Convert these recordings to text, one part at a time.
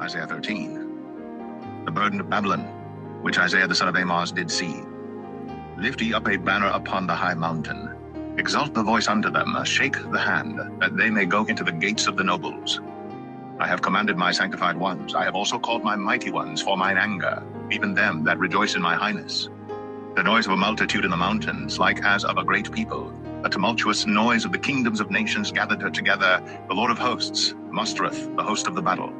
Isaiah 13. The burden of Babylon, which Isaiah the son of Amoz did see. Lift ye up a banner upon the high mountain. Exalt the voice unto them, shake the hand, that they may go into the gates of the nobles. I have commanded my sanctified ones. I have also called my mighty ones for mine anger, even them that rejoice in my highness. The noise of a multitude in the mountains, like as of a great people, a tumultuous noise of the kingdoms of nations gathered together. The Lord of hosts mustereth the host of the battle.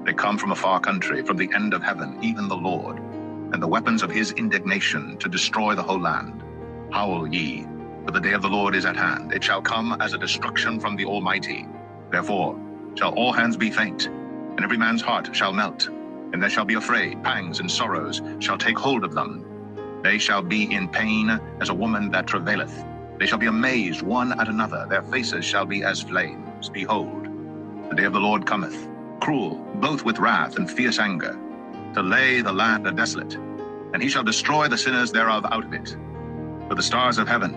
They come from a far country, from the end of heaven, even the Lord, and the weapons of his indignation to destroy the whole land. Howl ye, for the day of the Lord is at hand. It shall come as a destruction from the Almighty. Therefore shall all hands be faint, and every man's heart shall melt, and they shall be afraid. Pangs and sorrows shall take hold of them. They shall be in pain as a woman that travaileth. They shall be amazed one at another. Their faces shall be as flames. Behold, the day of the Lord cometh, cruel, both with wrath and fierce anger, to lay the land desolate, and he shall destroy the sinners thereof out of it. For the stars of heaven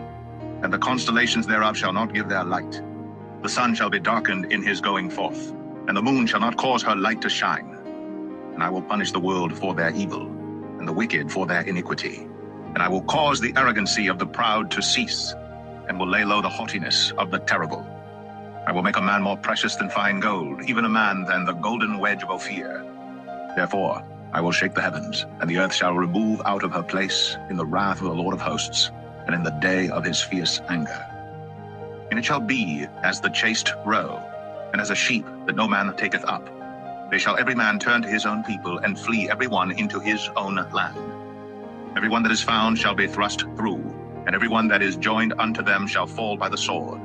and the constellations thereof shall not give their light. The sun shall be darkened in his going forth, and the moon shall not cause her light to shine. And I will punish the world for their evil, and the wicked for their iniquity. And I will cause the arrogancy of the proud to cease, and will lay low the haughtiness of the terrible. I will make a man more precious than fine gold, even a man than the golden wedge of Ophir. Therefore I will shake the heavens, and the earth shall remove out of her place in the wrath of the Lord of hosts, and in the day of his fierce anger. And it shall be as the chaste roe, and as a sheep that no man taketh up. They shall every man turn to his own people, and flee every one into his own land. Every one that is found shall be thrust through, and every one that is joined unto them shall fall by the sword.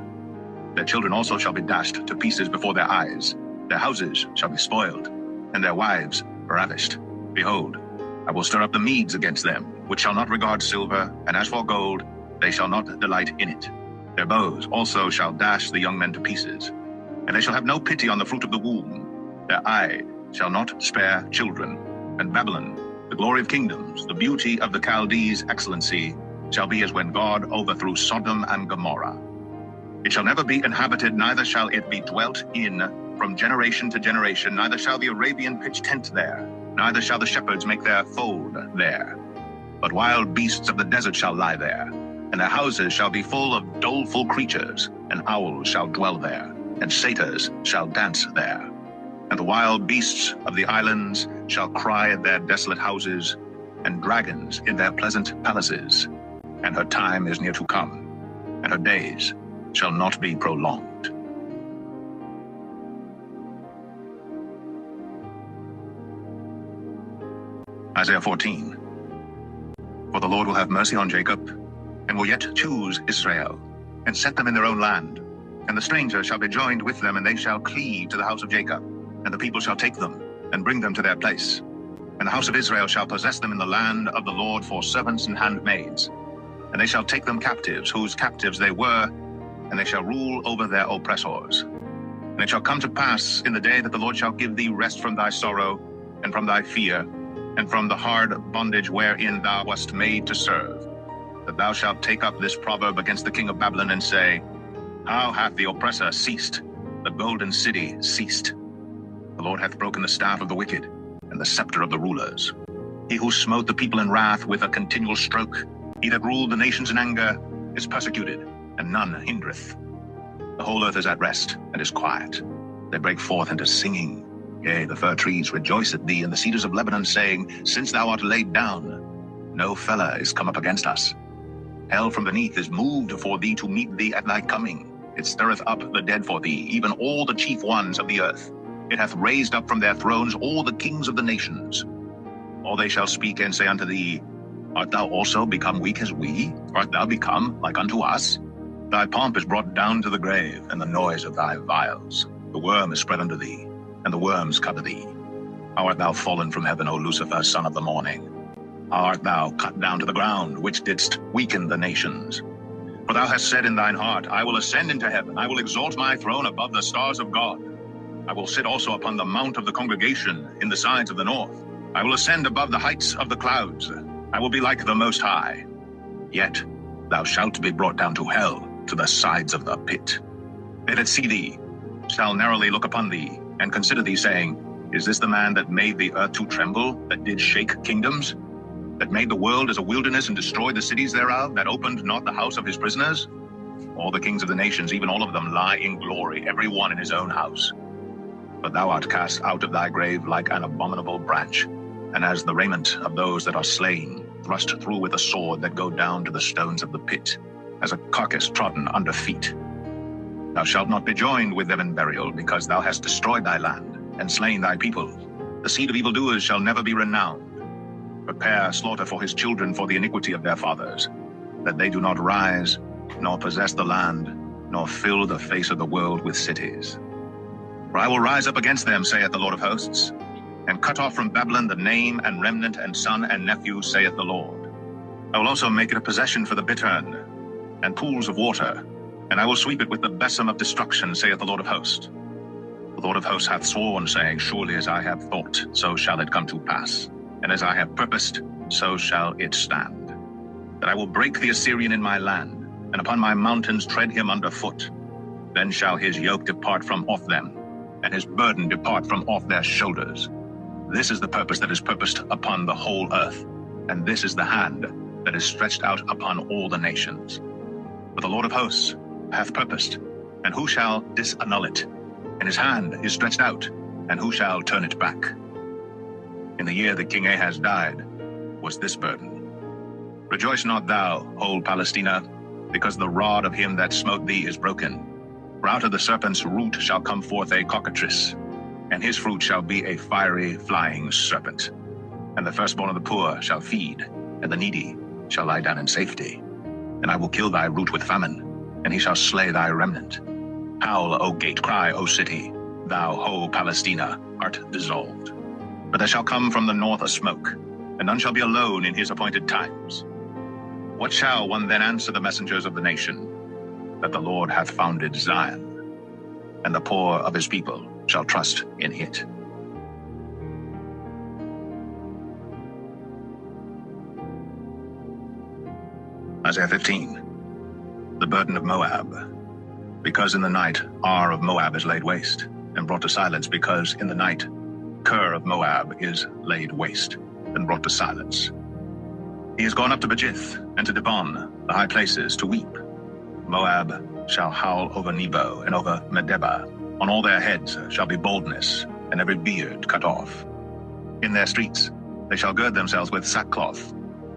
Their children also shall be dashed to pieces before their eyes. Their houses shall be spoiled, and their wives ravished. Behold, I will stir up the Medes against them, which shall not regard silver, and as for gold, they shall not delight in it. Their bows also shall dash the young men to pieces, and they shall have no pity on the fruit of the womb. Their eye shall not spare children. And Babylon, the glory of kingdoms, the beauty of the Chaldees' excellency, shall be as when God overthrew Sodom and Gomorrah. It shall never be inhabited, neither shall it be dwelt in from generation to generation, neither shall the Arabian pitch tent there, neither shall the shepherds make their fold there. But wild beasts of the desert shall lie there, and their houses shall be full of doleful creatures, and owls shall dwell there, and satyrs shall dance there. And the wild beasts of the islands shall cry at their desolate houses, and dragons in their pleasant palaces. And her time is near to come, and her days shall not be prolonged. Isaiah 14. For the Lord will have mercy on Jacob, and will yet choose Israel, and set them in their own land. And the stranger shall be joined with them, and they shall cleave to the house of Jacob. And the people shall take them, and bring them to their place. And the house of Israel shall possess them in the land of the Lord for servants and handmaids. And they shall take them captives, whose captives they were, and they shall rule over their oppressors. And it shall come to pass in the day that the Lord shall give thee rest from thy sorrow, and from thy fear, and from the hard bondage wherein thou wast made to serve, that thou shalt take up this proverb against the king of Babylon, and say, How hath the oppressor ceased? The golden city ceased. The Lord hath broken the staff of the wicked, and the scepter of the rulers. He who smote the people in wrath with a continual stroke, he that ruled the nations in anger, is persecuted, and none hindereth. The whole earth is at rest, and is quiet. They break forth into singing. Yea, the fir trees rejoice at thee, and the cedars of Lebanon, saying, Since thou art laid down, no fellow is come up against us. Hell from beneath is moved for thee to meet thee at thy coming. It stirreth up the dead for thee, even all the chief ones of the earth. It hath raised up from their thrones all the kings of the nations. All they shall speak and say unto thee, Art thou also become weak as we? Art thou become like unto us? Thy pomp is brought down to the grave, and the noise of thy vials. The worm is spread under thee, and the worms cover thee. How art thou fallen from heaven, O Lucifer, son of the morning? How art thou cut down to the ground, which didst weaken the nations? For thou hast said in thine heart, I will ascend into heaven, I will exalt my throne above the stars of God. I will sit also upon the mount of the congregation in the sides of the north. I will ascend above the heights of the clouds. I will be like the Most High. Yet thou shalt be brought down to hell, to the sides of the pit. They that see thee shall narrowly look upon thee, and consider thee, saying, Is this the man that made the earth to tremble, that did shake kingdoms, that made the world as a wilderness and destroyed the cities thereof, that opened not the house of his prisoners? All the kings of the nations, even all of them, lie in glory, every one in his own house. But thou art cast out of thy grave like an abominable branch, and as the raiment of those that are slain, thrust through with a sword that go down to the stones of the pit, as a carcass trodden under feet. Thou shalt not be joined with them in burial, because thou hast destroyed thy land, and slain thy people. The seed of evildoers shall never be renowned. Prepare slaughter for his children for the iniquity of their fathers, that they do not rise, nor possess the land, nor fill the face of the world with cities. For I will rise up against them, saith the Lord of hosts, and cut off from Babylon the name and remnant and son and nephew, saith the Lord. I will also make it a possession for the bittern and pools of water, and I will sweep it with the besom of destruction, saith the Lord of hosts. The Lord of hosts hath sworn, saying, surely as I have thought, so shall it come to pass, and as I have purposed, so shall it stand. That I will break the Assyrian in my land, and upon my mountains tread him under foot. Then shall his yoke depart from off them, and his burden depart from off their shoulders. This is the purpose that is purposed upon the whole earth, and this is the hand that is stretched out upon all the nations. For the Lord of hosts hath purposed, and who shall disannul it? And his hand is stretched out, and who shall turn it back? In the year that King Ahaz died was this burden. Rejoice not thou, whole Palestina, because the rod of him that smote thee is broken. For out of the serpent's root shall come forth a cockatrice, and his fruit shall be a fiery flying serpent. And the firstborn of the poor shall feed, and the needy shall lie down in safety. And I will kill thy root with famine, and he shall slay thy remnant. Howl, O gate, cry, O city, thou whole Palestina art dissolved. But there shall come from the north a smoke, and none shall be alone in his appointed times. What shall one then answer the messengers of the nation? That the Lord hath founded Zion, and the poor of his people shall trust in it. Isaiah 15, the burden of Moab. Because in the night Ar of Moab is laid waste, and brought to silence, because in the night Ker of Moab is laid waste, and brought to silence. He is gone up to Bajith, and to Dibon, the high places, to weep. Moab shall howl over Nebo, and over Medeba. On all their heads shall be baldness, and every beard cut off. In their streets they shall gird themselves with sackcloth.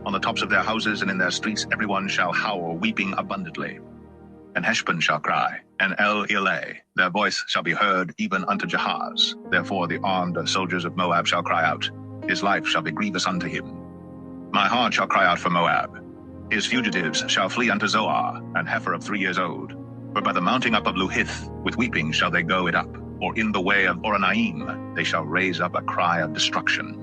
On the tops of their houses and in their streets everyone shall howl, weeping abundantly. And Heshbon shall cry, and El-Eleh, their voice shall be heard even unto Jahaz. Therefore the armed soldiers of Moab shall cry out, his life shall be grievous unto him. My heart shall cry out for Moab. His fugitives shall flee unto Zoar, an heifer of 3 years old. For by the mounting up of Luhith, with weeping shall they go it up, or in the way of Oronaim they shall raise up a cry of destruction.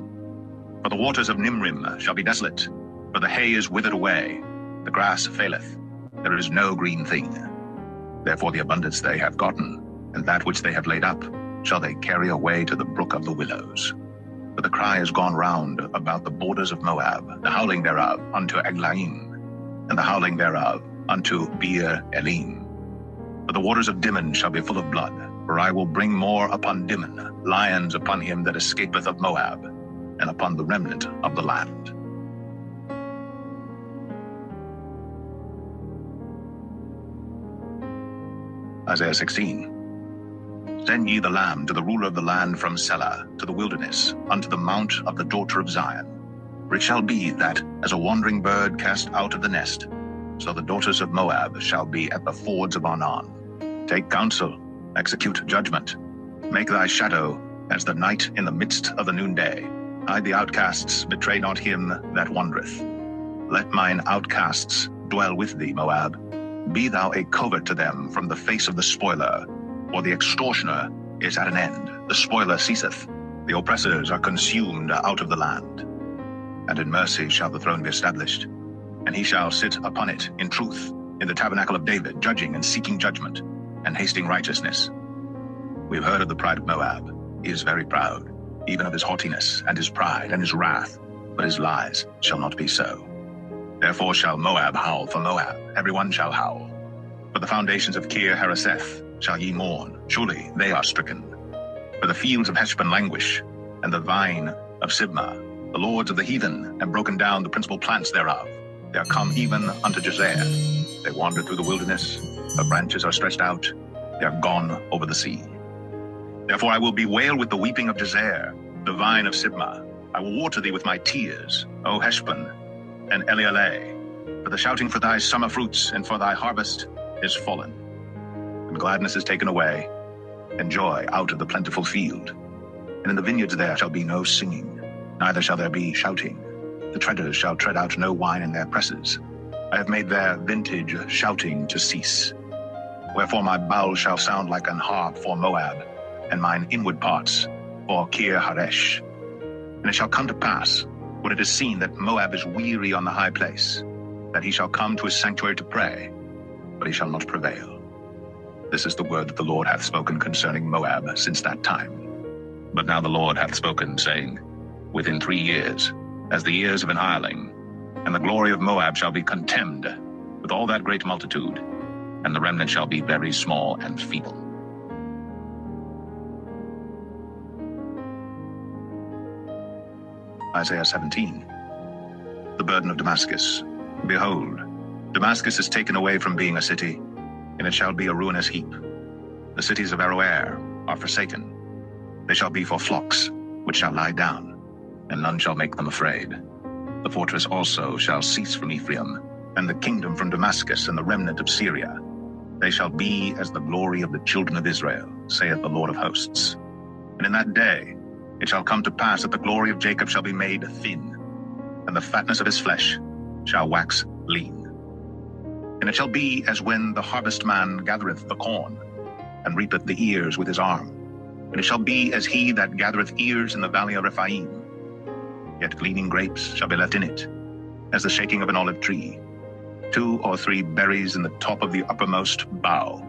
For the waters of Nimrim shall be desolate, for the hay is withered away, the grass faileth, there is no green thing. Therefore the abundance they have gotten, and that which they have laid up, shall they carry away to the brook of the willows. For the cry is gone round about the borders of Moab, the howling thereof unto Eglaim, and the howling thereof unto Beer Elim. For the waters of Dimon shall be full of blood, for I will bring more upon Dimon, lions upon him that escapeth of Moab, and upon the remnant of the land. Isaiah 16. Send ye the lamb to the ruler of the land from Selah, to the wilderness, unto the mount of the daughter of Zion. For it shall be that, as a wandering bird cast out of the nest, so the daughters of Moab shall be at the fords of Arnon. Take counsel, execute judgment. Make thy shadow as the night in the midst of the noonday. Hide the outcasts, betray not him that wandereth. Let mine outcasts dwell with thee, Moab. Be thou a covert to them from the face of the spoiler, for the extortioner is at an end, the spoiler ceaseth, the oppressors are consumed out of the land. And in mercy shall the throne be established, and he shall sit upon it in truth, in the tabernacle of David, judging and seeking judgment, and hasting righteousness. We have heard of the pride of Moab. He is very proud, even of his haughtiness, and his pride, and his wrath, but his lies shall not be so. Therefore shall Moab howl for Moab, every one shall howl. For the foundations of Kir Hareseth shall ye mourn, surely they are stricken. For the fields of Heshbon languish, and the vine of Sibmah. The lords of the heathen have broken down the principal plants thereof. They are come even unto Jazer. They wander through the wilderness. The branches are stretched out. They are gone over the sea. Therefore I will bewail with the weeping of Jazer, the vine of Sibmah. I will water thee with my tears, O Heshbon and Elealeh. For the shouting for thy summer fruits and for thy harvest is fallen. And gladness is taken away, and joy out of the plentiful field. And in the vineyards there shall be no singing, neither shall there be shouting. The treaders shall tread out no wine in their presses. I have made their vintage shouting to cease. Wherefore my bowl shall sound like an harp for Moab, and mine inward parts for Kir Haresh. And it shall come to pass, when it is seen that Moab is weary on the high place, that he shall come to his sanctuary to pray, but he shall not prevail. This is the word that the Lord hath spoken concerning Moab since that time. But now the Lord hath spoken, saying, Within 3 years, as the years of an hireling, and the glory of Moab shall be contemned with all that great multitude, and the remnant shall be very small and feeble. Isaiah 17. The burden of Damascus. Behold, Damascus is taken away from being a city, and it shall be a ruinous heap. The cities of Aroer are forsaken. They shall be for flocks, which shall lie down, and none shall make them afraid. The fortress also shall cease from Ephraim, and the kingdom from Damascus, and the remnant of Syria. They shall be as the glory of the children of Israel, saith the Lord of hosts. And in that day it shall come to pass that the glory of Jacob shall be made thin, and the fatness of his flesh shall wax lean. And it shall be as when the harvestman gathereth the corn, and reapeth the ears with his arm. And it shall be as he that gathereth ears in the valley of Rephaim. Yet gleaning grapes shall be left in it, as the shaking of an olive tree. 2 or 3 berries in the top of the uppermost bough,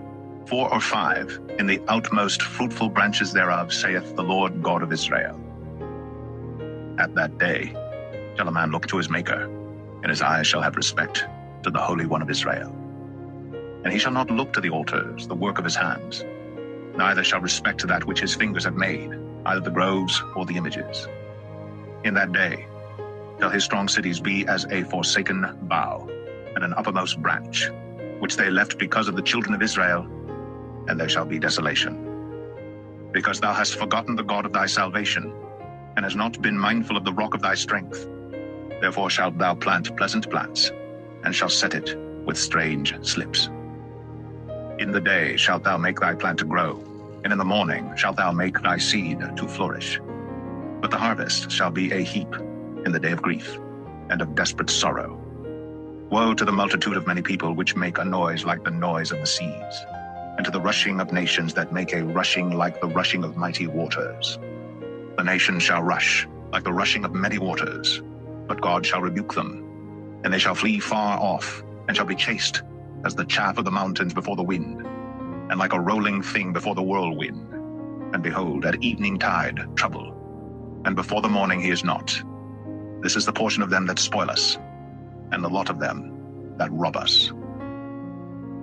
4 or 5 in the outmost fruitful branches thereof, saith the Lord God of Israel. At that day shall a man look to his Maker, and his eyes shall have respect to the Holy One of Israel. And he shall not look to the altars, the work of his hands, neither shall respect to that which his fingers have made, either the groves or the images. In that day shall his strong cities be as a forsaken bough, and an uppermost branch, which they left because of the children of Israel, and there shall be desolation. Because thou hast forgotten the God of thy salvation, and hast not been mindful of the rock of thy strength, therefore shalt thou plant pleasant plants, and shalt set it with strange slips. In the day shalt thou make thy plant to grow, and in the morning shalt thou make thy seed to flourish. But the harvest shall be a heap in the day of grief, and of desperate sorrow. Woe to the multitude of many people which make a noise like the noise of the seas, and to the rushing of nations that make a rushing like the rushing of mighty waters. The nations shall rush like the rushing of many waters, but God shall rebuke them, and they shall flee far off, and shall be chased as the chaff of the mountains before the wind, and like a rolling thing before the whirlwind. And behold, at evening tide trouble, and before the morning he is not. This is the portion of them that spoil us, and the lot of them that rob us.